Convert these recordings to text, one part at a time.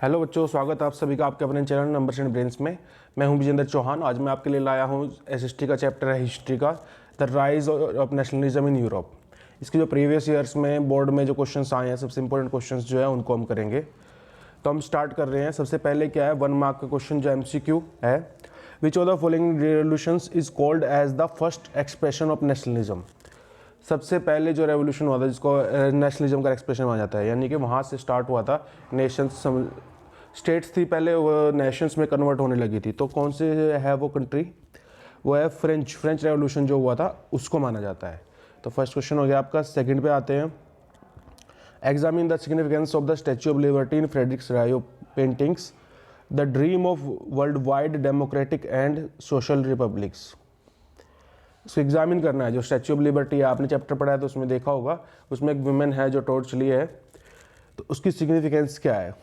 Hello बच्चों, स्वागत है आप सभी का आपके अपने चैनल नंबर्स एंड ब्रेन्स में। मैं हूं विजेंद्र चौहान। आज मैं आपके लिए लाया हूं एसएसटी का चैप्टर है हिस्ट्री का, the rise of nationalism in Europe. इसके जो प्रीवियस ईयर्स में बोर्ड में जो क्वेश्चंस आए हैं, सबसे इंपॉर्टेंट क्वेश्चंस जो है उनको हम करेंगे। तो हम स्टार्ट कर रहे हैं। सबसे पहले क्या है, 1 मार्क का क्वेश्चन जो MCQ है, which of the following revolutions is called as the first expression of nationalism. सबसे पहले जो रेवोल्यूशन हुआ था जिसको नेशनलिज्म का एक्सप्रेशन माना जाता है, यानी कि वहाँ से स्टार्ट हुआ था। नेशंस स्टेट्स थी पहले, वो नेशंस में कन्वर्ट होने लगी थी। तो कौन से है वो कंट्री, वो है फ्रेंच रेवोल्यूशन जो हुआ था उसको माना जाता है। तो फर्स्ट क्वेश्चन हो गया आपका। सेकंड पे आते हैं, examine the significance of the Statue of Liberty in Frederic Sorrieu paintings, the dream of world wide democratic and social republics. इसको एग्जामिन करना है। जो स्टैच्यू ऑफ लिबर्टी है, आपने चैप्टर पढ़ा है तो उसमें देखा होगा, उसमें एक वुमेन है जो टॉर्च ली है, तो उसकी सिग्निफिकेंस क्या है।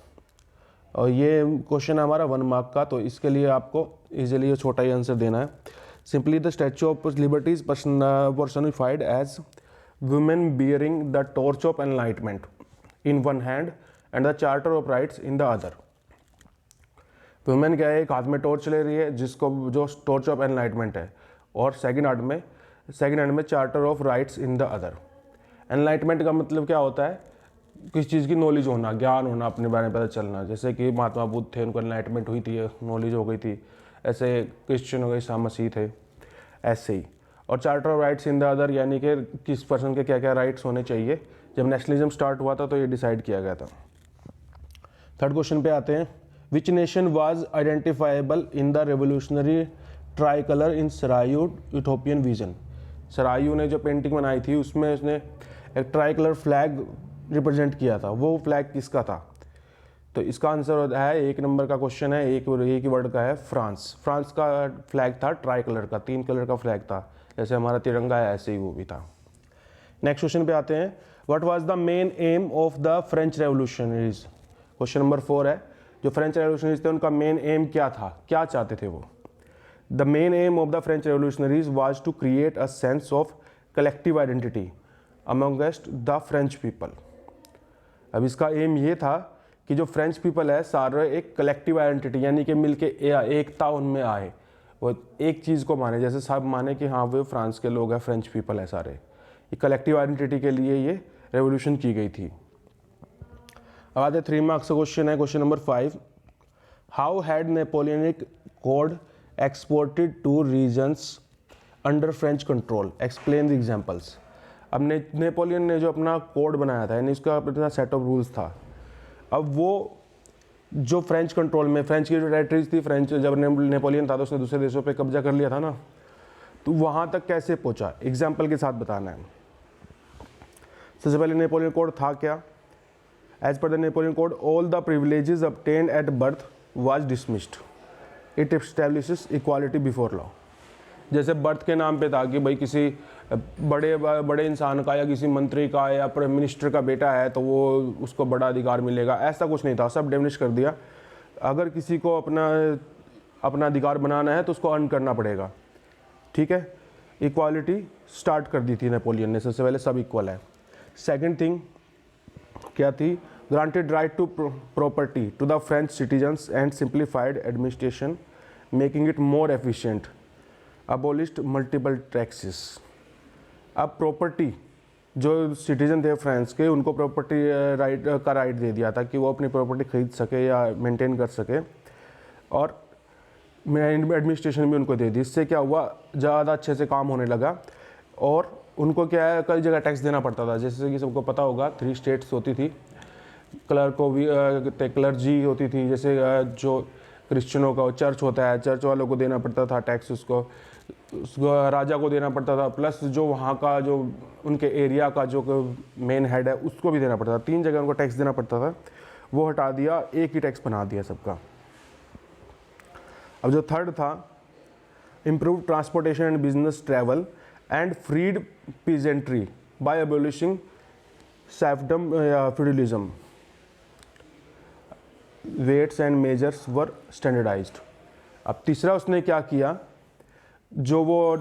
और ये क्वेश्चन है हमारा 1 मार्क का, तो इसके लिए आपको इजीली छोटा ही आंसर देना है। Simply the Statue of Liberty is personified as women bearing the torch of enlightenment in one hand and the charter of rights in the other. Women क्या है, एक हाथ में टॉर्च ले रही है जिसको जो टॉर्च ऑफ एनलाइटमेंट है, और सेकंड हैंड में charter of rights in the other. Enlightenment का मतलब क्या होता है, किसी चीज़ की नॉलेज होना, ज्ञान होना, अपने बारे में पता चलना। जैसे कि महात्मा बुद्ध थे, उनको एनलाइटमेंट हुई थी, नॉलेज हो गई थी। ऐसे क्रिश्चियन हो गए, ईसा मसीह थे, ऐसे ही। और charter of rights in the other, यानी कि किस पर्सन के क्या क्या राइट्स होने चाहिए। जब नेशनलिज्म स्टार्ट हुआ था तो ये डिसाइड किया गया था। थर्ड क्वेश्चन पे आते हैं, which nation was identifiable in the revolutionary try colour in Sarayu utopian vision. Sarayu ने जो पेंटिंग बनाई थी उसमें उसने एक ट्राई कलर फ्लैग रिप्रेजेंट किया था। वो फ्लैग किसका था? तो इसका आंसर है, 1 नंबर का क्वेश्चन है, एक ही वर्ड का है, फ्रांस। फ्रांस का फ्लैग था ट्राई कलर का, 3 कलर का फ्लैग था। जैसे हमारा तिरंगा है ऐसे ही वो भी था। नेक्स्ट क्वेश्चन पे आते हैं, what was the main M of the French revolutionaries. Question number 4 है, जो फ्रेंच रेवोल्यूशनरीज थे उनका मेन एम क्या था, क्या चाहते थे वो। The main aim of the French revolutionaries was to create a sense of collective identity amongst the French people। अब इसका एम ये था कि जो फ्रेंच पीपल है सारे एक कलेक्टिव आइडेंटिटी, यानी कि मिलके एकता उनमें आए, वो एक चीज़ को माने, जैसे सब माने कि हाँ वो फ्रांस के लोग हैं, फ्रेंच पीपल है सारे। ये कलेक्टिव आइडेंटिटी के लिए ये रेवोल्यूशन की गई थी। अब आते 3 मार्क्स का क्वेश्चन है, question number 5, how had Napoleonic code exported to regions under French control, explain the examples। अब नेपोलियन ने जो अपना कोड बनाया था, यानी उसका अपना सेट ऑफ रूल्स था, अब वो जो फ्रेंच कंट्रोल में, फ्रेंच की जो टेरिटरीज थी, फ्रेंच जब नेपोलियन था तो उसने दूसरे देशों पे कब्जा कर लिया था ना, तो वहाँ तक कैसे पहुँचा, एग्जाम्पल के साथ बताना है। सबसे पहले नेपोलियन कोड था क्या, एज पर the Napoleon code all the privileges obtained at birth was dismissed, it establishes equality before law. जैसे बर्थ के नाम पे था कि भाई किसी बड़े इंसान का या किसी मंत्री का या प्राइम मिनिस्टर का बेटा है तो वो उसको बड़ा अधिकार मिलेगा, ऐसा कुछ नहीं था, सब डेमोलिश कर दिया। अगर किसी को अपना अधिकार बनाना है तो उसको अर्न करना पड़ेगा, ठीक है। इक्वालिटी स्टार्ट कर दी थी नेपोलियन ने, सबसे पहले सब इक्वल है। सेकेंड थिंग क्या थी, granted right to property to the French citizens and simplified administration, making it more efficient, abolished multiple taxes। अब प्रॉपर्टी, जो सिटीजन थे फ्रांस के, उनको प्रॉपर्टी राइट दे दिया था कि वो अपनी प्रॉपर्टी खरीद सके या मेंटेन कर सके, और एडमिनिस्ट्रेशन भी उनको दे दी। इससे क्या हुआ, ज़्यादा अच्छे से काम होने लगा। और उनको क्या है, कई जगह टैक्स देना पड़ता था, जैसे कि सबको पता होगा 3 स्टेट्स होती थी, क्लर्जी होती थी, जैसे जो क्रिश्चियनों का चर्च होता है, चर्च वालों को देना पड़ता था टैक्स, उसको राजा को देना पड़ता था, प्लस जो वहाँ का जो उनके एरिया का जो मेन हेड है उसको भी देना पड़ता था। 3 जगह उनको टैक्स देना पड़ता था, वो हटा दिया, एक ही टैक्स बना दिया सबका। अब जो थर्ड था, improve transportation and business travel and freed peasantry by abolishing serfdom या feudalism, weights and measures were standardised. अब तीसरा उसने क्या किया, जो वो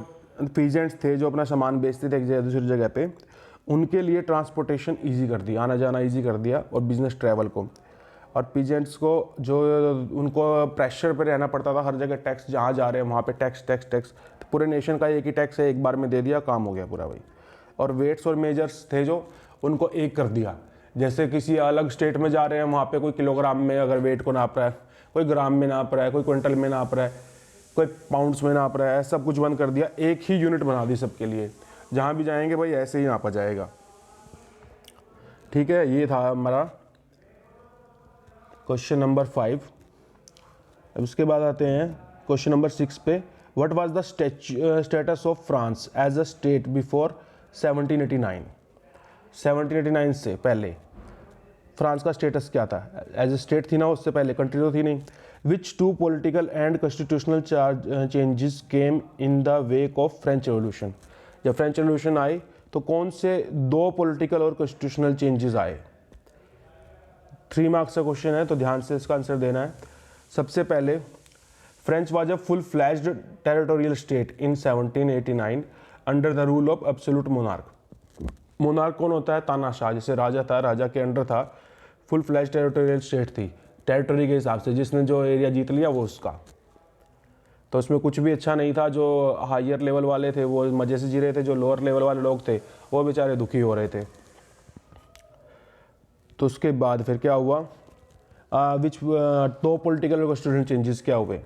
पीजेंट्स थे जो अपना सामान बेचते थे एक जगह दूसरी जगह पे, उनके लिए ट्रांसपोर्टेशन इजी कर दिया, आना जाना इजी कर दिया, और बिजनेस ट्रैवल को। और पीजेंट्स को जो उनको प्रेशर पे रहना पड़ता था, हर जगह टैक्स, जहाँ जा रहे हैं वहाँ पे टैक्स टैक्स टैक्स, तो पूरे नेशन का एक ही टैक्स है, एक बार में दे दिया, काम हो गया पूरा भाई। और वेट्स और मेजर्स थे जो उनको एक कर दिया, जैसे किसी अलग स्टेट में जा रहे हैं वहाँ पे कोई किलोग्राम में अगर वेट को नाप रहा है, कोई ग्राम में नाप रहा है, कोई क्विंटल में नाप रहा है, कोई पाउंड्स में नाप रहा है, सब कुछ बंद कर दिया, एक ही यूनिट बना दी सबके लिए, जहाँ भी जाएंगे भाई ऐसे ही नापा जाएगा। ठीक है, ये था हमारा क्वेश्चन नंबर 5। अब उसके बाद आते हैं क्वेश्चन नंबर 6 पे। What was the status of France as a state before 1789? 1789 से पहले फ्रांस का स्टेटस क्या था? एज ए स्टेट थी ना, उससे पहले कंट्री तो थी नहीं। Which two political and constitutional changes came in the wake of French revolution? जब फ्रेंच रेवोल्यूशन आई तो कौन से 2 पॉलिटिकल और कॉन्स्टिट्यूशनल चेंजेस आए? 3 मार्क्स का क्वेश्चन है, तो ध्यान से इसका आंसर देना है। सबसे पहले, French was a full flashed territorial state in 1789 under the rule of absolute monarch. Monarch कौन होता है? तानाशाह, जैसे राजा था, राजा के अंडर था, फुल फ्लैश टेरिटोरियल स्टेट थी, टेरिटोरी के हिसाब से, जिसने जो एरिया जीत लिया वो उसका। तो उसमें कुछ भी अच्छा नहीं था। जो हायर लेवल वाले थे वो मज़े से जी रहे थे, जो लोअर लेवल वाले लोग थे वो बेचारे दुखी हो रहे थे। तो उसके बाद फिर क्या हुआ? विच 2 पॉलिटिकल और कॉन्स्टिट्यूशनल चेंजेस क्या हुए?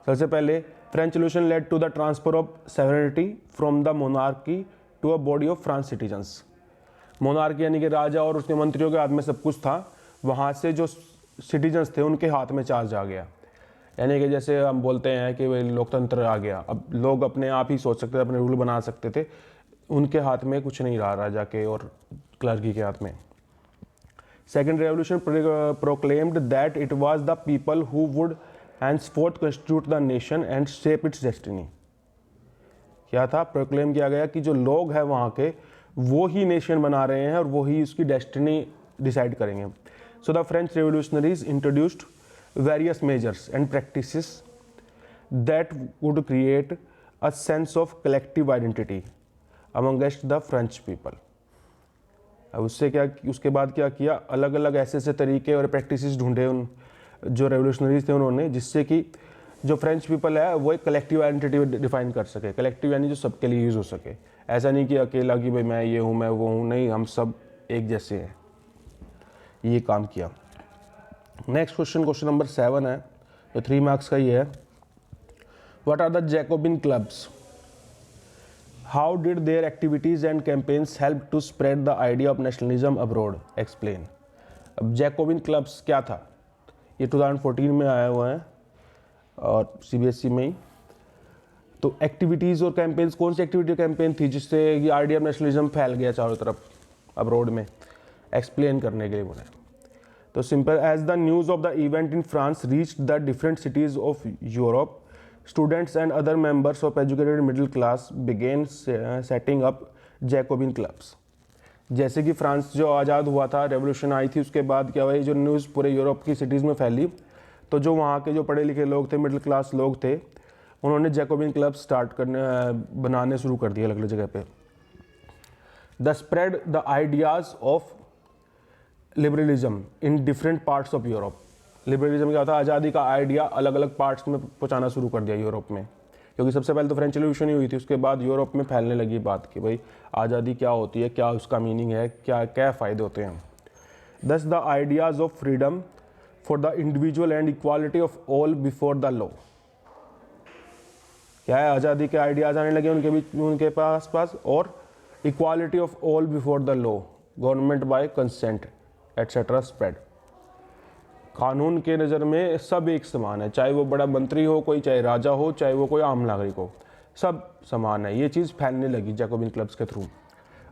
सबसे पहले, French revolution led to the transfer of sovereignty from the monarchy to a body of France citizens. Monarchy यानी कि राजा और उसके मंत्रियों के हाथ में सब कुछ था, वहाँ से जो सिटीजन्स थे उनके हाथ में चार्ज आ गया। यानी कि जैसे हम बोलते हैं कि भाई लोकतंत्र आ गया, अब लोग अपने आप ही सोच सकते थे, अपने रूल बना सकते थे, उनके हाथ में कुछ नहीं रहा, राजा के और क्लर्की के हाथ में। Second revolution proclaimed that it was the people who would henceforth constitute the nation and shape it's destiny. क्या था? प्रोक्लेम किया गया कि जो लोग हैं वहाँ के, वो ही नेशन बना रहे हैं और वो ही उसकी डेस्टिनी डिसाइड करेंगे। So the French revolutionaries introduced various measures and practices that would create a sense of collective identity amongst the French people. अब उसके बाद क्या किया? अलग अलग ऐसे तरीके और प्रैक्टिसेस ढूंढे उन जो रेवोल्यूशनरीज थे उन्होंने, जिससे कि जो फ्रेंच पीपल है वो एक कलेक्टिव आइडेंटिटी डिफाइन कर सके। कलेक्टिव यानी जो सबके लिए यूज़ हो सके, ऐसा नहीं कि अकेला कि भाई मैं ये हूँ, मैं वो हूँ, नहीं, हम सब एक जैसे हैं। ये काम किया। नेक्स्ट क्वेश्चन नंबर 7 है, जो 3 मार्क्स का ही है। What are the Jacobin clubs? How did their activities and campaigns help to spread the idea of nationalism abroad? Explain. अब जैकोबिन क्लब्स क्या था? ये 2014 में आया हुआ है और CBSE में ही। तो एक्टिविटीज़ और कैंपेन्स, कौन सी एक्टिविटी कैंपेन थी जिससे ये आइडिया ऑफ नेशनलिज्म फैल गया चारों तरफ अब्रॉड में? एक्सप्लेन करने के लिए बोले तो simple, as the news of the event in France reached the different cities of Europe, students and other members of educated middle class began setting up Jacobin clubs. जैसे कि फ्रांस जो आज़ाद हुआ था, रेवोल्यूशन आई थी, उसके बाद क्या हुआ, जो न्यूज़ पूरे यूरोप की सिटीज़ में फैली, तो जो वहाँ के जो पढ़े लिखे लोग थे, मिडिल क्लास लोग थे, उन्होंने जैकोबिन क्लब बनाने शुरू कर दिए अलग अलग जगह पे। The spread the ideas of liberalism in different parts of Europe. Liberalism क्या होता है? आज़ादी का आइडिया अलग अलग पार्ट्स में पहुँचाना शुरू कर दिया यूरोप में, क्योंकि सबसे पहले तो फ्रेंच रेवोल्यूशन ही हुई थी, उसके बाद यूरोप में फैलने लगी बात कि भाई आज़ादी क्या होती है, क्या उसका मीनिंग है, क्या क्या फ़ायदे होते हैं। दस the ideas of freedom for the individual and equality of all before the law. क्या है? आज़ादी के आइडियाज़ आने लगे उनके पास और equality of all before the law, government by consent etcetera spread. कानून के नज़र में सब एक समान है, चाहे वो बड़ा मंत्री हो कोई, चाहे राजा हो, चाहे वो कोई आम नागरिक हो, सब समान है। ये चीज़ फैलने लगी जैकोबिन क्लब्स के through.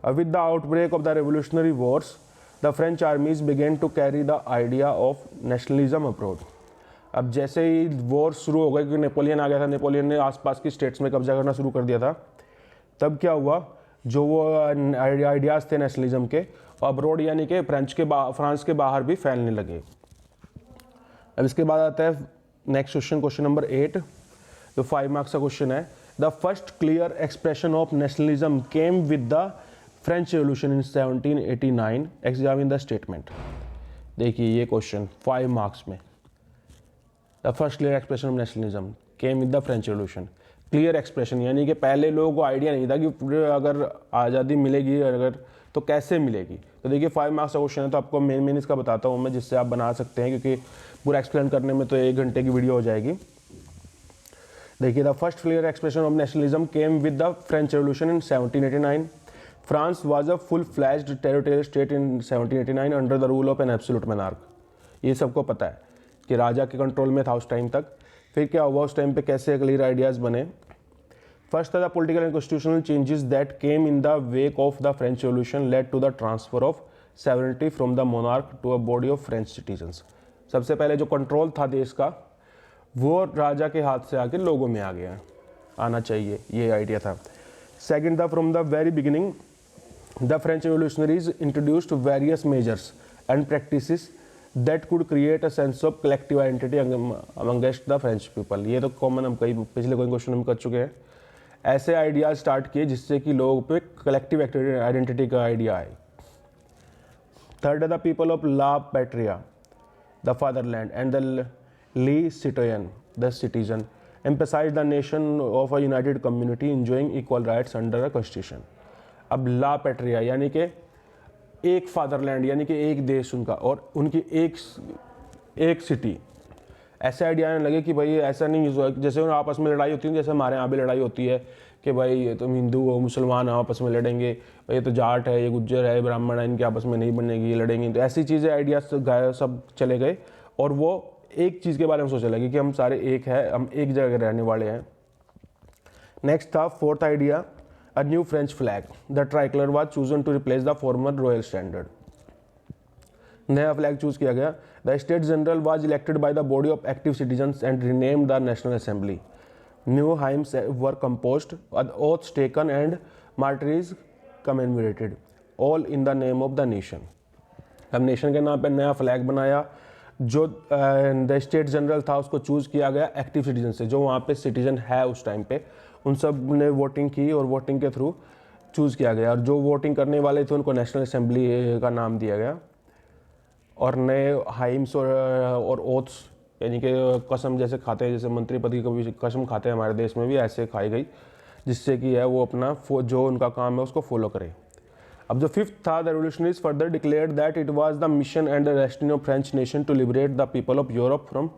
With the outbreak of the revolutionary wars the French armies began to carry the idea of nationalism abroad. अब जैसे ही वॉर शुरू हो गए, क्योंकि नेपोलियन आ गया था, नेपोलियन ने आसपास की स्टेट्स में कब्जा करना शुरू कर दिया था, तब क्या हुआ, जो वो आइडियाज़ थे नेशनलिज्म के, अब्रॉड यानी कि फ्रांस के बाहर भी फैलने लगे। अब इसके बाद आता है नेक्स्ट क्वेश्चन नंबर 8, जो 5 मार्क्स का क्वेश्चन है। The first clear expression of nationalism came with the French revolution in 1789, examine the statement. देखिए ये क्वेश्चन 5 मार्क्स में, the first clear expression of nationalism came with the French revolution. Clear expression यानी कि पहले लोगों को idea नहीं था कि अगर आज़ादी मिलेगी अगर तो कैसे मिलेगी। तो देखिए 5 मार्क्स का क्वेश्चन है, तो आपको मेन इसका बताता हूँ मैं, जिससे आप बना सकते हैं, क्योंकि पूरा एक्सप्लेन करने में तो 1 घंटे की वीडियो हो जाएगी। देखिए the first clear expression of nationalism came with the French revolution in 1789। France was a full flashed territorial state in 1789 under the rule of an absolute monarch. ये सबको पता है कि राजा के कंट्रोल में था उस टाइम तक। फिर क्या हुआ उस टाइम पे, कैसे क्लियर आइडियाज़ बने। First the political and constitutional changes that came in the wake of the French revolution led to the transfer of sovereignty from the monarch to a body of French citizens. सबसे पहले जो control था देश का वो राजा के हाथ से आके लोगों में आ गया, आना चाहिए, ये आइडिया था। Second, the from the very beginning the French revolutionaries introduced various measures and practices that could create a sense of collective identity amongst the French people. ये तो कॉमन हम कई पिछले कोई क्वेश्चन में कर चुके हैं। ऐसे आइडियाज स्टार्ट किए जिससे कि लोगों पे कलेक्टिव आइडेंटिटी का आइडिया आए। Third, the people of la patrie the fatherland and the le citoyen the citizen emphasise the nation of a united community enjoying equal rights under a constitution. अब la patria यानी कि एक fatherland यानी कि एक देश उनका और उनकी एक सिटी। ऐसे आइडिया आने लगे कि भाई ऐसा नहीं जैसे उन आपस में लड़ाई होती है, जैसे हमारे यहाँ भी लड़ाई होती है कि भाई तुम हिंदू हो मुसलमान आपस में लड़ेंगे, ये तो जाट है, ये गुज्जर है, ब्राह्मण है, इनके आपस में नहीं बनेगी, ये लड़ेंगे। तो ऐसी चीज़ें आइडियाज सब चले गए और वो एक चीज़ के बारे में सोचने लगे कि हम सारे एक है, हम एक जगह रहने वाले हैं। नेक्स्ट था fourth idea, a new French flag the tricolour was chosen to replace the former royal standard. नया फ्लैग चूज किया गया। The state general was elected by the body of active citizens and renamed the national assembly. New hymns were composed, oaths taken and martyrs commemorated, all in the name of the nation. अब nation के नाम पे नया flag बनाया। जो the state general था उसको choose किया गया एक्टिव सिटीजन से, जो वहाँ पे सिटीजन है उस टाइम पे, उन सब ने वोटिंग की और वोटिंग के थ्रू चूज़ किया गया। और जो वोटिंग करने वाले थे उनको नेशनल असेंबली का नाम दिया गया। और नए हाइम्स और ओथ्स यानी कि कसम जैसे खाते हैं, जैसे मंत्री पद की कभी कसम खाते हैं हमारे देश में भी, ऐसे खाई गई, जिससे कि है वो अपना जो उनका काम है उसको फॉलो करे। अब जो फिफ्थ था, the revolutionaries further declared that it was the mission and the destiny of French nation to liberate the people of Europe from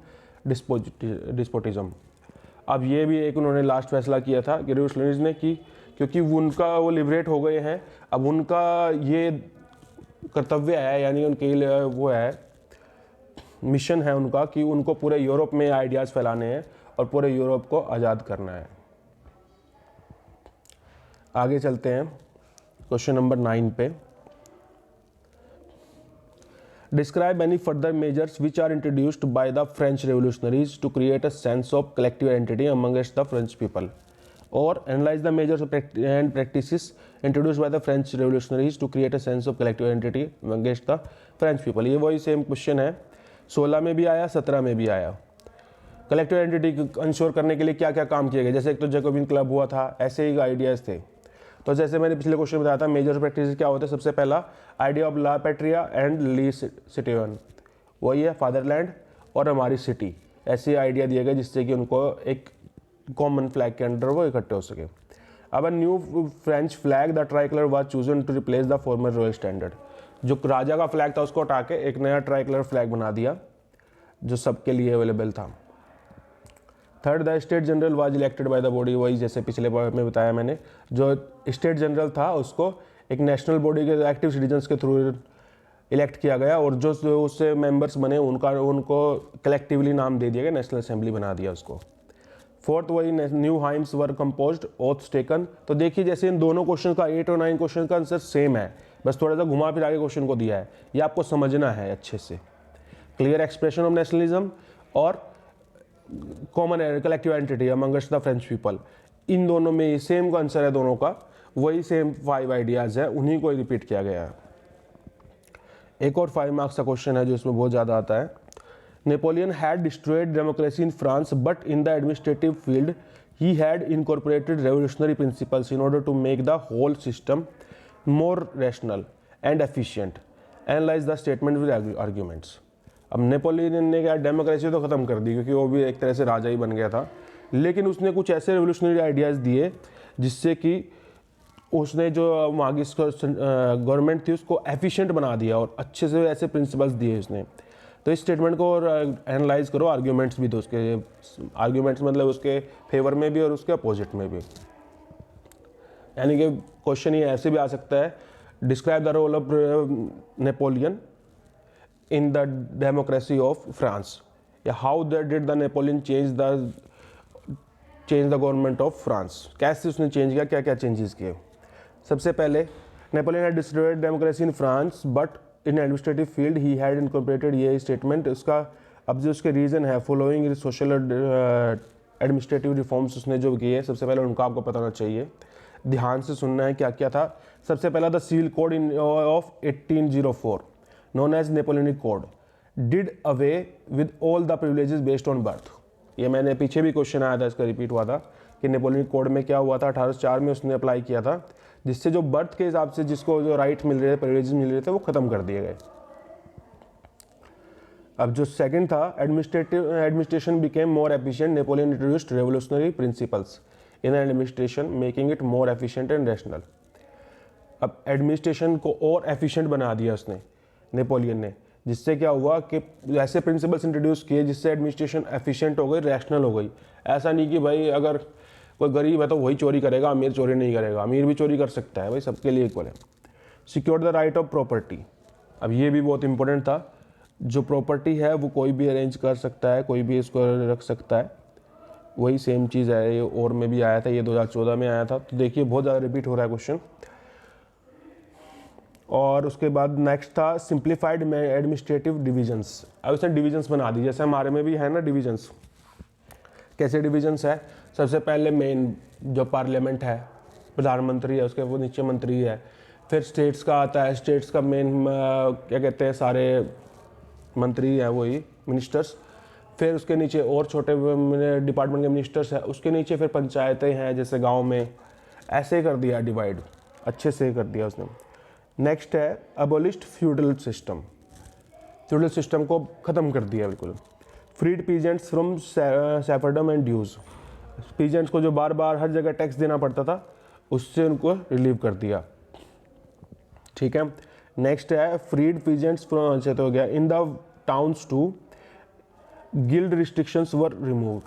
despotism. अब ये भी एक उन्होंने लास्ट फैसला किया था कि रेवोल्यूशनरीज ने कि क्योंकि उनका वो लिबरेट हो गए हैं, अब उनका ये कर्तव्य है यानी उनके लिए वो है मिशन है उनका कि उनको पूरे यूरोप में आइडियाज़ फैलाने हैं और पूरे यूरोप को आज़ाद करना है। आगे चलते हैं क्वेश्चन नंबर 9 पे। Describe any further measures which are introduced by the French revolutionaries to create a sense of collective identity amongst the French people, और analyse the measures and practices introduced by the French revolutionaries to create a sense of collective identity amongst the French people. ये वही same question है, 16 में भी आया, 17 में भी आया। कलेक्टिव आइडेंटिटी इंश्योर करने के लिए क्या क्या काम किए गए, जैसे एक तो जैकोबिन क्लब हुआ था, ऐसे ही आइडियाज़ थे। तो जैसे मैंने पिछले क्वेश्चन में बताया था मेजर प्रैक्टिस क्या होता है, सबसे पहला idea of la patria and le citizen, वही है फादरलैंड और हमारी सिटी। ऐसे आइडिया दिए गए जिससे कि उनको एक कॉमन फ्लैग के अंडर वो इकट्ठे हो सके। अब new French flag the tricolour was chosen to replace the former royal standard. जो राजा का फ्लैग था उसको हटा के एक नया ट्राइकलर फ्लैग बना दिया जो सबके लिए अवेलेबल था। Third, the state general was elected by the body, वही जैसे पिछले बार में बताया मैंने, जो स्टेट जनरल था उसको एक नेशनल बॉडी के एक्टिव सिटीजन्स के थ्रू इलेक्ट किया गया और जो उससे मेंबर्स बने उनको कलेक्टिवली नाम दे दिया गया, नेशनल असेंबली बना दिया उसको। फोर्थ, वही new hymns were composed, oaths taken. तो देखिए जैसे इन दोनों क्वेश्चन का 8 और 9 क्वेश्चन का आंसर सेम है, बस थोड़ा सा घुमा फिरा के क्वेश्चन को दिया है, ये आपको समझना है अच्छे से। क्लियर एक्सप्रेशन ऑफ नेशनलिज्म और common collective identity amongst the French people, इन दोनों में सेम का आंसर है दोनों का, वही सेम 5 आइडियाज़ है, उन्हीं को रिपीट किया गया है। एक और 5 मार्क्स का क्वेश्चन है जो इसमें बहुत ज़्यादा आता है। Napoleon had destroyed democracy in France but in the administrative field he had incorporated revolutionary principles in order to make the whole system more rational and efficient analyse the statement with arguments. अब Napoleon ने क्या, democracy तो ख़त्म कर दी क्योंकि वो भी एक तरह से राजा ही बन गया था, लेकिन उसने कुछ ऐसे रेवोल्यूशनरी आइडियाज़ दिए जिससे कि उसने जो वहाँ की गवर्नमेंट थी उसको एफिशिएंट बना दिया और अच्छे से ऐसे प्रिंसिपल्स दिए उसने। तो इस स्टेटमेंट को और एनालाइज करो, आर्ग्यूमेंट्स भी दो उसके, आर्ग्यूमेंट्स मतलब उसके फेवर में भी और उसके अपोजिट में भी। यानी कि क्वेश्चन ये ऐसे भी आ सकता है, describe the role of Napoleon in the democracy of France, या how did the Napoleon change the government of France, कैसे उसने चेंज किया, क्या क्या चेंजेस किए। सबसे पहले Napoleon had destroyed democracy in France but in administrative field he had incorporated, ये स्टेटमेंट उसका। अब जो उसके रीज़न है, फॉलोइंग सोशल एडमिनिस्ट्रेटिव रिफॉर्म्स उसने जो किए, सबसे पहले उनका आपको पता होना चाहिए, ध्यान से सुनना है क्या क्या था। सबसे पहला the civil code in of 1804 known as Napoleonic code did away with all the privileges based on birth. ये मैंने पीछे भी क्वेश्चन आया था, इसका रिपीट हुआ था कि नेपोलियनिक कोड में क्या हुआ था, 1804 में उसने अप्लाई किया था, जिससे जो बर्थ के हिसाब से जिसको जो राइट मिल रहे थे, प्रिविलेजेस मिल रहे थे, वो खत्म कर दिए गए। अब जो सेकंड था, administration became more efficient, Napoleon introduced revolutionary principles in administration making it more efficient and rational. अब एडमिनिस्ट्रेशन को और एफिशिएंट बना दिया उसने, नेपोलियन ने, जिससे क्या हुआ कि ऐसे प्रिंसिपल्स इंट्रोड्यूस किए जिससे एडमिनिस्ट्रेशन एफिशिएंट हो गई, रैशनल हो गई। ऐसा नहीं कि भाई अगर कोई गरीब है तो वही चोरी करेगा, अमीर चोरी नहीं करेगा, अमीर भी चोरी कर सकता है, भाई सबके लिए इक्वल है। Secure the right of property, अब ये भी बहुत इंपॉर्टेंट था, जो प्रॉपर्टी है वो कोई भी अरेंज कर सकता है, कोई भी इसको रख सकता है, वही सेम चीज़ है, ये और में भी आया था, ये 2014 में आया था। तो देखिए बहुत ज़्यादा रिपीट हो रहा है क्वेश्चन। और उसके बाद नेक्स्ट था सिंप्लीफाइड एडमिनिस्ट्रेटिव डिविजन्स। अब उसने डिविजन्स बना दी, जैसे हमारे में भी है ना डिविजन्स। कैसे डिविजन्स है, सबसे पहले मेन जो पार्लियामेंट है, प्रधानमंत्री है, उसके वो नीचे मंत्री है, फिर स्टेट्स का आता है, स्टेट्स का मेन क्या कहते हैं, सारे मंत्री हैं वही मिनिस्टर्स, फिर उसके नीचे और छोटे डिपार्टमेंट के मिनिस्टर्स हैं, उसके नीचे फिर पंचायतें हैं जैसे गांव में, ऐसे कर दिया डिवाइड, अच्छे से कर दिया उसने। नेक्स्ट है abolished feudal system, feudal system को ख़त्म कर दिया बिल्कुल। Freed peasants from serfdom and dues, peasants को जो बार बार हर जगह टैक्स देना पड़ता था, उससे उनको रिलीव कर दिया। ठीक है, नेक्स्ट है फ्रीड पीजेंट्स फ्रॉम, अच्छा तो हो गया, in the towns too guild restrictions were removed.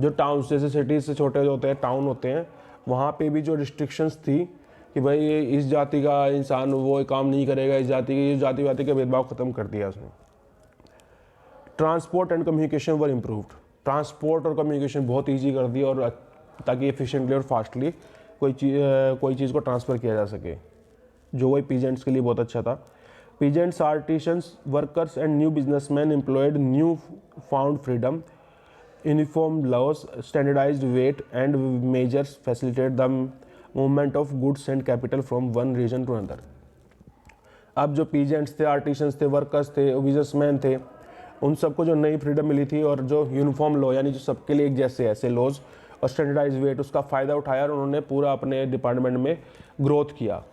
जो टाउन्स जैसे सिटीज से छोटे होते हैं, टाउन होते हैं, वहाँ पे भी जो रिस्ट्रिक्शंस थी कि भाई ये इस जाति का इंसान वो काम नहीं करेगा, इस जाति की, इस जाति वाति का भेदभाव खत्म कर दिया उसने। Transport and communication were improved, transport और कम्युनिकेशन बहुत ईजी कर दिया, और ताकि एफिशिएंटली और फास्टली कोई चीज़ को ट्रांसफ़र किया जा सके, जो वही पीजेंट्स के लिए बहुत अच्छा था। Peasants, artisans, workers and new businessman employed new found freedom, uniform laws, standardised weight and measures facilitate the movement of goods and capital from one region to another. अब जो पीजेंट्स थे, आर्टिशंस थे, workers थे, businessman थे, उन सबको जो नई फ्रीडम मिली थी, और जो यूनिफॉर्म लॉ यानी जो सबके लिए एक जैसे ऐसे लॉज और स्टैंडर्डाइज वेट, उसका फ़ायदा उठाया और उन्होंने पूरा अपने डिपार्टमेंट में ग्रोथ किया।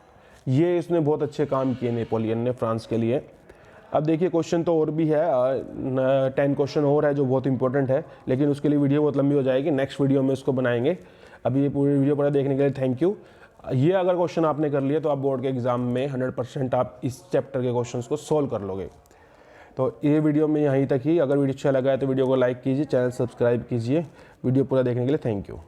ये इसने बहुत अच्छे काम किए नेपोलियन ने फ्रांस के लिए। अब देखिए क्वेश्चन तो और भी है, 10 क्वेश्चन और है जो बहुत इंपॉर्टेंट है, लेकिन उसके लिए वीडियो बहुत लंबी हो जाएगी, नेक्स्ट वीडियो में उसको बनाएंगे। अभी ये पूरी वीडियो पूरा देखने के लिए थैंक यू। ये अगर क्वेश्चन आपने कर लिया तो आप बोर्ड के एग्जाम में 100% आप इस चैप्टर के क्वेश्चंस को सोल्व कर लोगे। तो ये वीडियो में यहीं तक ही, अगर वीडियो अच्छा लगा है तो वीडियो को लाइक कीजिए, चैनल सब्सक्राइब कीजिए। वीडियो पूरा देखने के लिए थैंक यू।